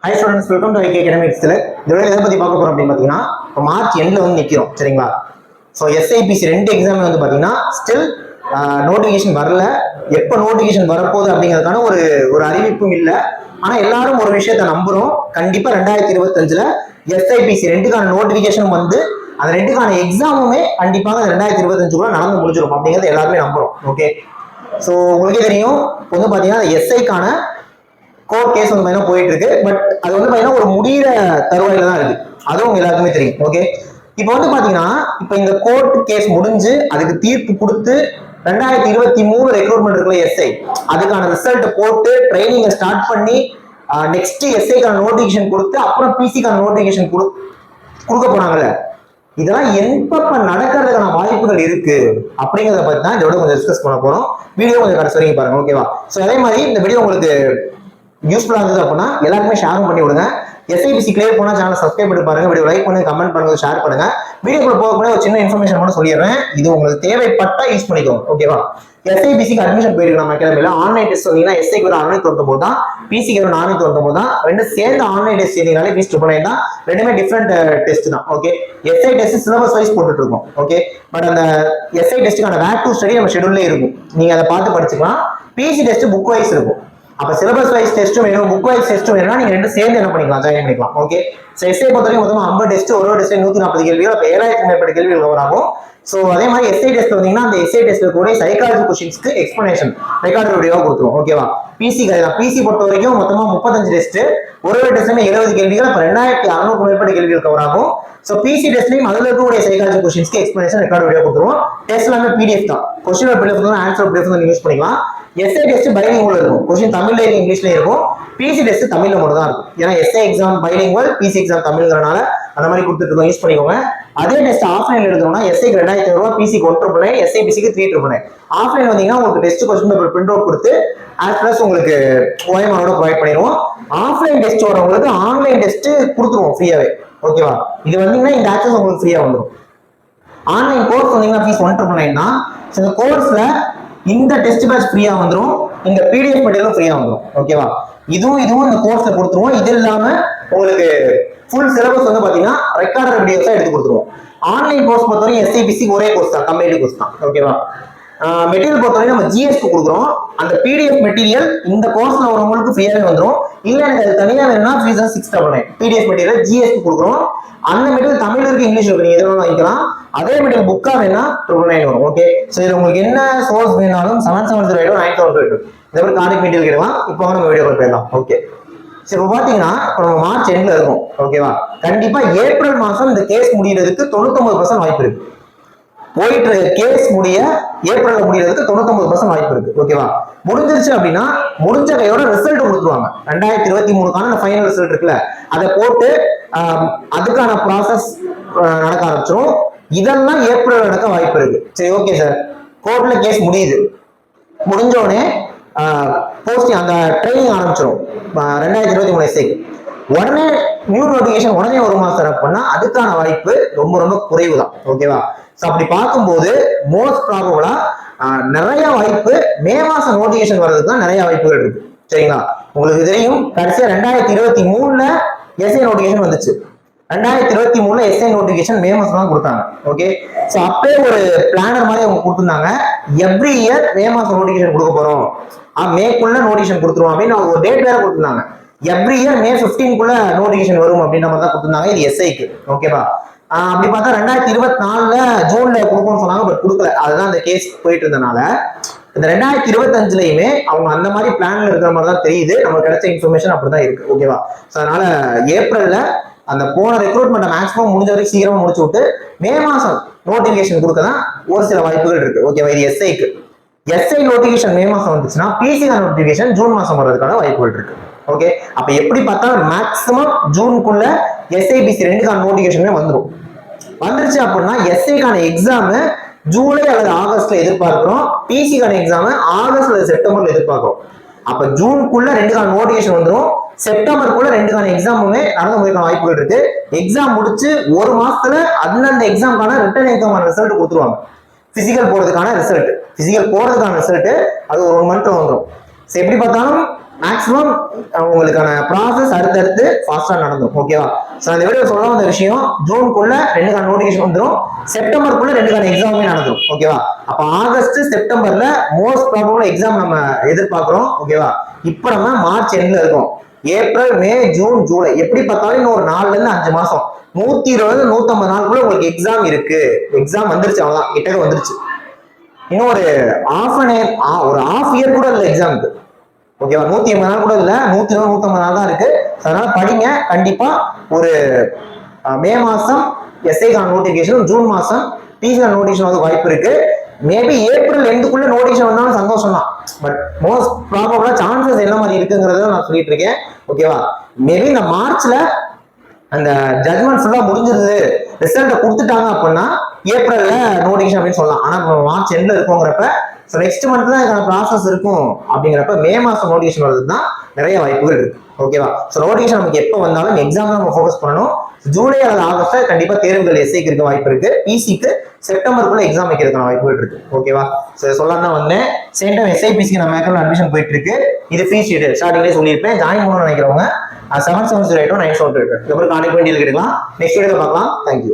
High students, welcome to IK academics. இந்த வேலை எதை பற்றி பார்க்க போகிறோம் அப்படின்னு பார்த்தீங்கன்னா, இப்போ மார்ச் எண்டில் வந்து நிற்கிறோம், சரிங்களா? ஸோ எஸ்ஐபிசி 2 எக்ஸாம் வந்து பார்த்தீங்கன்னா ஸ்டில் நோட்டிஃபிகேஷன் வரல. எப்போ நோட்டிஃபிகேஷன் வரப்போகுது அப்படிங்கிறதுக்கான ஒரு அறிவிப்பும் இல்லை. ஆனால் எல்லாரும் ஒரு விஷயத்த நம்புகிறோம், கண்டிப்பாக 2025 எஸ்ஐபிசி 2க்கான நோட்டிஃபிகேஷன் வந்து அந்த 2க்கான எக்ஸாமுமே கண்டிப்பாக 2025 நடந்து முடிஞ்சிடும் அப்படிங்கிறது எல்லாருமே நம்புகிறோம். ஓகே, ஸோ உங்களுக்கே தெரியும், இப்போ வந்து பார்த்தீங்கன்னா எஸ்ஐக்கான கோர்ட் கேஸ் வந்து பார்த்தீங்கன்னா போயிட்டு இருக்கு. பட் அது வந்து பார்த்தீங்கன்னா ஒரு முடிகிற தருவாயில தான் இருக்கு, அதுவும் உங்க எல்லாருக்குமே தெரியும். ஓகே, இப்போ வந்து பார்த்தீங்கன்னா இப்போ இந்த கோர்ட் கேஸ் முடிஞ்சு அதுக்கு தீர்ப்பு கொடுத்து 2023 ரெக்ரூட்மெண்ட் இருக்குல்ல எஸ்ஐ, அதுக்கான ரிசல்ட் போட்டு ட்ரைனிங்கை ஸ்டார்ட் பண்ணி நெக்ஸ்ட் எஸ்ஐக்கான நோட்டிஃபிகேஷன் கொடுத்து அப்புறம் பிசிக்கான நோட்டிஃபிகேஷன் கொடுக்க போனாங்கல்ல, இதெல்லாம் எப்ப நடக்கிறதுக்கான வாய்ப்புகள் இருக்கு அப்படிங்கிறத பத்தி தான் இதோட கொஞ்சம் டிஸ்கஸ் பண்ண போறோம். வீடியோ கொஞ்சம் கடைசி வரைக்கும் பாருங்க, ஓகேவா? ஸோ அதே மாதிரி இந்த வீடியோ உங்களுக்கு யூஸ்ஃபுல்லா இருந்தது அப்படின்னா எல்லாருமே ஷேரும் பண்ணி விடுங்க. எஸ்ஐபிசி கிளியர் போனா சேனல் சப்ஸ்கிரைப் பண்ணி பாருங்க, வீடியோ லைக் பண்ணுங்க, கமெண்ட் பண்ணுங்க, ஷேர் பண்ணுங்க. வீடியோக்குள்ள போகக்கூடிய ஒரு சின்ன இன்ஃபர்மேஷன் மட்டும் சொல்லிடுறேன், இது உங்களுக்கு தேவைப்பட்டா யூஸ் பண்ணிக்கோங்க, ஓகேவா? எஸ்ஐபிசிக்கு அட்மிஷன் போயிருக்கு நம்ம அகாடமில. ஆன்லைன் டெஸ்ட் வந்தீங்கன்னா எஸ்ஐக்கு ஒரு 699 தான், பிசிக்கு ஒரு 499 தான். ரெண்டு சேர்ந்து ஆன்லைன் டெஸ்ட் செய்தீங்கனாலே ஃபீஸ் 999 தான். ரெண்டுமே டிஃப்ரெண்ட் டெஸ்ட் தான். Okay, SI test syllabus wise போட்டுட்டு இருக்கோம். ஓகே, பட் அந்த எஸ்ஐ டெஸ்ட்டுக்கான வேக் டு ஸ்டடி நம்ம ஷெடியூல்லே இருக்கும், நீங்க அதை பார்த்து படிச்சுக்கலாம். பிசி டெஸ்ட் புக் வைஸ் இருக்கும். அப்ப சிலபஸ் வைஸ் டெஸ்ட்டும் வேணும், புக் வைஸ் டெஸ்ட்டும் வேணும்னா நீங்க ரெண்டு சேர்ந்து என்ன பண்ணிக்கலாம், ஜாயின் பண்ணிக்கலாம். ஓகே, ஸோ எஸ்ஐ பொறுத்தவரைக்கும் மொத்தம் 50 டெஸ்ட், ஒரு டெஸ்ட் 140 கேள்விகள், அப்போ 7000 மேற்பட்ட கேள்விகள் கவர் ஆகும். ஸோ அதே மாதிரி எஸ்ஐ டெஸ்ட் வந்தீங்கன்னா அந்த எஸ்ஐ டெஸ்ட்ல கூட சைக்காலஜி கொஸ்டின்ஸ்க்கு எக்ஸ்பிளனேஷன் ரெக்கார்டு வீடியோவா கொடுத்துருவோம், ஓகேவா? பிசி பிசி பொறுத்த வரைக்கும் மொத்தமா 35 டெஸ்ட், ஒரு டெஸ்ட்ல 70 கேள்விகள், அப்ப 2600 மேற்பட்ட கேள்விகள் கவர் ஆகும். ஸோ பிசி டெஸ்ட்லயும் அதுல இருக்கக்கூடிய சைக்காலஜி கொஸ்டின்ஸ்க்கு எக்ஸ்பிளனேஷன் ரெக்கார்டு வீடியோ கொடுத்துருவோம். டெஸ்ட் எல்லாமே பிடிஎஃப் தான், கொஸ்டின் பிடிஎஃப் தான், ஆன்சர் பிடிஎஃப் தான் யூஸ் பண்ணிக்கலாம். எஸ்ஐ டெஸ்ட் பைலிங்குவல் இருக்கும், கொஸ்டின் தமிழ்ல இங்கிலீஷ்ல இருக்கும். பிசி டெஸ்ட் தமிழ்ல மட்டும் தான் இருக்கும், ஏன்னா SI exam bilingual, PC exam தமிழ்ங்கிறனால அந்த மாதிரி கொடுத்துட்டு யூஸ் பண்ணிக்கோங்க. அதே டெஸ்ட் ஆஃப்லைன்ல எடுக்கணும்னா எஸ்ஐக்கு 2000 ரூபாய், பிசிக்கு 1,999, எஸ்ஐபிசிக்கு 3,999. ஆஃப்லைன் வந்தீங்கன்னா உங்களுக்கு test question paper print out கொடுத்து ஆஸ் பிளஸ் உங்களுக்கு ஓஎம்ஆரோட ப்ரொவைட் பண்ணிடுவோம். ஆஃப்லைன் டெஸ்ட் வரவங்களுக்கு ஆன்லைன் டெஸ்ட் கொடுத்துருவோம் ஃப்ரீயாவே, ஓகேவா? இது வந்தீங்கன்னா இந்த ஆக்சஸ் உங்களுக்கு ஃப்ரீயா வந்துடும். ஆன்லைன் கோர்ஸ் வந்தீங்கன்னா ஃபீஸ் 1,999 தான். இந்த கோர்ஸ்ல இந்த டெஸ்ட் பேட்ச் ஃப்ரீயா வந்துடும், இந்த பிடிஎஃப் மெட்டீரியலும் ஃப்ரீயா வந்துடும், ஓகேவா? இதுவும் இந்த கோர்ஸ்ல கொடுத்துருவோம். இது இல்லாம உங்களுக்கு ஃபுல் சிலபஸ் வந்து பாத்தீங்கன்னா ரெக்கார்டர் வீடியோஸ் தான் எடுத்து கொடுத்துருவோம். ஆன்லைன் கோர்ஸ் பொறுத்தவரைக்கும் எஸ்ஐபிசி ஒரே கோர்ஸ் தான், கம்பைன்டு கோர்ஸ் தான், ஓகேவா? மெட்டீரியல் பொறுத்தவரைக்கும் நம்ம ஜிஎஸ்க்கு கொடுக்குறோம். அந்த பிடிஎஃப் மெட்டீரியல் இந்த கோர்ஸ்ல வரவங்களுக்கு ஃப்ரீயாவே வந்துடும். இல்ல எனக்கு அது தனியா வேணும்னா ஃபீஸ் 699. பிடிஎஃப் மெட்டீரியல் ஜிஎஸ்க்கு கொடுக்குறோம். அந்த மெட்டீரியல் தமிழ்ல இருக்கு, இங்கிலீஷ்ல இருக்கு, நீங்க எதுவும் வாங்கிக்கலாம். அதே மெட்டீரியல் புக்கா வேணா 999 வரும். ஓகே, ஸோ இது உங்களுக்கு என்ன சோர்ஸ் வேணாலும் 7708 9708 இந்த மாதிரி கான்டாக்ட் மெட்டீரியல் கிடைக்கலாம். இப்போ நம்ம வீடியோ போயிடலாம். ஓகே, சரி, இப்போ பாத்தீங்கன்னா நம்ம மார்ச் எண்ட்ல இருக்கும், ஓகேவா? கண்டிப்பா ஏப்ரல் மாசம் இந்த கேஸ் முடியறதுக்கு 99% வாய்ப்பு இருக்கு. போயிட்டு கேஸ் முடிய ஏப்ரல்ல முடியறதுக்கு 99% வாய்ப்பு இருக்கு, ஓகேவா? முடிஞ்சிருச்சு அப்படின்னா முடிஞ்ச கையோட ரிசல்ட் கொடுத்துருவாங்க. 2023க்கான ஃபைனல் ரிசல்ட் இருக்குல்ல, அதை போட்டு அதுக்கான ப்ராசஸ் நடக்க ஆரம்பிச்சிடும். இதெல்லாம் ஏப்ரல் நடக்க வாய்ப்பு இருக்கு. சரி, ஓகே சார், கோர்ட்ல கேஸ் முடியுது, முடிஞ்ச உடனே போஸ்டிங் அந்த ட்ரைனிங் ஆரம்பிச்சிடும் 2023 எஸ்ஐக்கு. உடனே நியூ நோட்டிஃபிகேஷன் உடனே ஒரு மாசம் அப்படின்னா அதுக்கான வாய்ப்பு ரொம்ப ரொம்ப குறைவு தான், ஓகேவா? ஸோ அப்படி பார்க்கும்போது மோஸ்ட் ப்ராபபிளா நிறைய வாய்ப்பு மே மாசம் நோட்டிஃபிகேஷன் வர்றதுக்கு தான் நிறைய வாய்ப்புகள் இருக்கு, சரிங்களா? உங்களுக்கு தெரியும், கடைசியா 2023 எஸ்ஐ நோட்டிஃபிகேஷன் வந்துச்சு. 2023 எஸ்ஐ நோட்டிஃபிகேஷன் மே மாசம் தான் கொடுத்தாங்க. ஓகே, ஸோ அப்பே ஒரு பிளானர் மாதிரி அவங்க கொடுத்துருந்தாங்க, எவ்ரி இயர் மே மாசம் நோட்டிஃபிகேஷன் கொடுக்க போறோம், மேக்குள்ள நோட்டிஃபிகேஷன் கொடுத்துருவோம் அப்படின்னு அவங்க ஒரு டேட் வேற கொடுத்துருந்தாங்க. எவ்ரி இயர் மே 15க்குள்ள நோட்டிஃபிகேஷன் வரும் அப்படின்ற மாதிரி தான் கொடுத்துருந்தாங்க. இது எஸ்ஐக்கு, ஓகேவா? அப்படி பார்த்தா 2024 ஜூன்ல கொடுக்கணும்னு சொன்னாங்க, பட் கொடுக்கல. அதுதான் அந்த கேஸ் போயிட்டு இருந்தனால இந்த 2025லயுமே அவங்க அந்த மாதிரி பிளான்ல இருக்கிற மாதிரி தான் தெரியுது. நமக்கு கிடைச்ச இன்ஃபர்மேஷன் அப்படிதான் இருக்கு, ஓகேவா? ஸோ அதனால ஏப்ரல்ல அந்த போன ரெக்ரூட்மெண்ட் மேக்ஸிமம் முடிஞ்ச வரைக்கும் சீக்கிரமா முடிச்சு விட்டு மே மாசம் நோட்டிஃபிகேஷன் கொடுக்க தான் ஒரு சில வாய்ப்புகள் இருக்கு, ஓகேவா? இது எஸ்ஐக்கு. எஸ்ஐ நோட்டிஃபிகேஷன் மே மாசம் வந்துச்சுன்னா பிசிக்கான நோட்டிஃபிகேஷன் ஜூன் மாசம் வர்றதுக்கான வாய்ப்புகள் இருக்கு. ஓகே, அப்ப எப்படி பார்த்தாலும் மேக்ஸிமம் ஜூனுக்குள்ள எஸ்ஐபிசி 2க்கான நோட்டிஃபிகேஷனே வந்துடும். வந்துருச்சு அப்படின்னா எஸ்ஐக்கான எக்ஸாம் ஜூலை அல்லது ஆகஸ்ட்ல எதிர்பார்க்கிறோம், பிசிக்கான எக்ஸாம் ஆகஸ்ட் அல்லது செப்டம்பர்ல எதிர்பார்க்கிறோம். அப்ப ஜூனுக்குள்ள 2க்கான நோட்டிஃபிகேஷன் வந்துடும், செப்டம்பருக்குள்ள 2க்கான எக்ஸாமுமே நடந்து முடிக்கிற வாய்ப்புகள் இருக்கு. எக்ஸாம் முடிச்சு ஒரு மாசத்துல அந்தந்த எக்ஸாமுக்கான ரிட்டன் எக்ஸாமான ரிசல்ட் கொடுத்துருவாங்க. பிசிக்கல் போறதுக்கான ரிசல்ட் அது ஒரு 1 மந்த் வந்துடும். எப்படி பார்த்தாலும் மேக்ஸிமம் உங்களுக்கான ப்ராசஸ் அடுத்தடுத்து ஃபாஸ்டா நடந்துடும். ஓகேவா? ஸோ அந்த வீடியோ சொல்ல வந்த விஷயம், ஜூனுக்குள்ள 2க்கான நோட்டிஃபிகேஷன் வந்துடும், செப்டம்பருக்குள்ள 2க்கான எக்ஸாமே நடந்துடும். ஓகேவா? அப்ப ஆகஸ்ட் செப்டம்பர்ல மோஸ்ட் ப்ராபபிள் எக்ஸாம் நம்ம எதிர்பார்க்கிறோம். ஓகேவா? இப்ப நம்ம மார்ச் எண்ட்ல இருக்கோம். ஏப்ரல், மே, ஜூன், ஜூலை எப்படி பார்த்தாலும் இன்னும் ஒரு 4ல இருந்து 5 மாசம், 120 150 நாளுக்குள்ள உங்களுக்கு எக்ஸாம் இருக்கு. எக்ஸாம் வந்துருச்சு, அவ்வளவுதான், கிட்டக்க வந்துருச்சு. இன்னும் ஒரு ஒரு ஹாஃப் இயர் கூட இல்லை எக்ஸாமுக்கு. ஓகேவா? 180 நாள் கூட இல்ல, 120 150 நாள் தான் இருக்கு. அதனால படிங்க. கண்டிப்பா ஒரு மே மாசம் எஸ்ஐக்கான நோட்டிபிகேஷன், ஜூன் மாசம் பிஜிக்கான நோட்டிபிகேஷன் வந்து வாய்ப்பு இருக்கு. மேபி ஏப்ரல் எண்டுக்குள்ள நோட்டிபிகேஷன் வந்தாலும் சந்தோஷம் தான். பட் மோஸ்ட் ப்ராபபிளா சான்சஸ் என்ன மாதிரி இருக்குங்கிறத நான் சொல்லிட்டு இருக்கேன். ஓகேவா? மேபி இந்த மார்ச்ல அந்த ஜட்மெண்ட் ஃபுல்லா முடிஞ்சிருது, ரிசல்ட்டை கொடுத்துட்டாங்க அப்படின்னா ஏப்ரல்ல நோட்டிபிகேஷன் அப்படின்னு சொல்லலாம். ஆனா மார்ச் எண்ட்ல இருக்குங்கிறப்ப, ஸோ நெக்ஸ்ட் மந்த் தான் இதுக்கான ப்ராசஸ் இருக்கும். அப்படிங்கிறப்ப மே மாசம் நோட்டிபிகேஷன் வருது தான் நிறைய வாய்ப்புகள் இருக்கு. ஓகேவா? ஸோ நோட்டிபிகேஷன் நமக்கு எப்போ வந்தாலும் எக்ஸாம் தான் நம்ம ஃபோக்கஸ் பண்ணணும். ஜூலை அல்லது ஆகஸ்ட்ல கண்டிப்பா தேர்வுகள் எஸ்ஐக்கு இருக்க வாய்ப்பு இருக்கு. பிசிக்கு செப்டம்பருக்குள்ள எக்ஸாம் வைக்கிறதுக்கான வாய்ப்புகள் இருக்கு. ஓகேவா? ஸோ சொல்லலாம் தான் வந்தேன். சேம் டைம் எஸ்ஐபிசிக்கு நம்ம அக்கௌண்ட் அட்மிஷன் போயிட்டு இருக்கு. இது ஃப்ரீ ஷீட் ஸ்டார்டிங்லேயே சொல்லியிருப்பேன். ஜாயின் பண்ணணும்னு நினைக்கிறவங்க 7708 978 இதுக்கப்புறம் கான்டெக்ட் பண்ணி இருக்கலாம். நெக்ஸ்ட் வீடியோ பார்க்கலாம். தேங்க்யூ.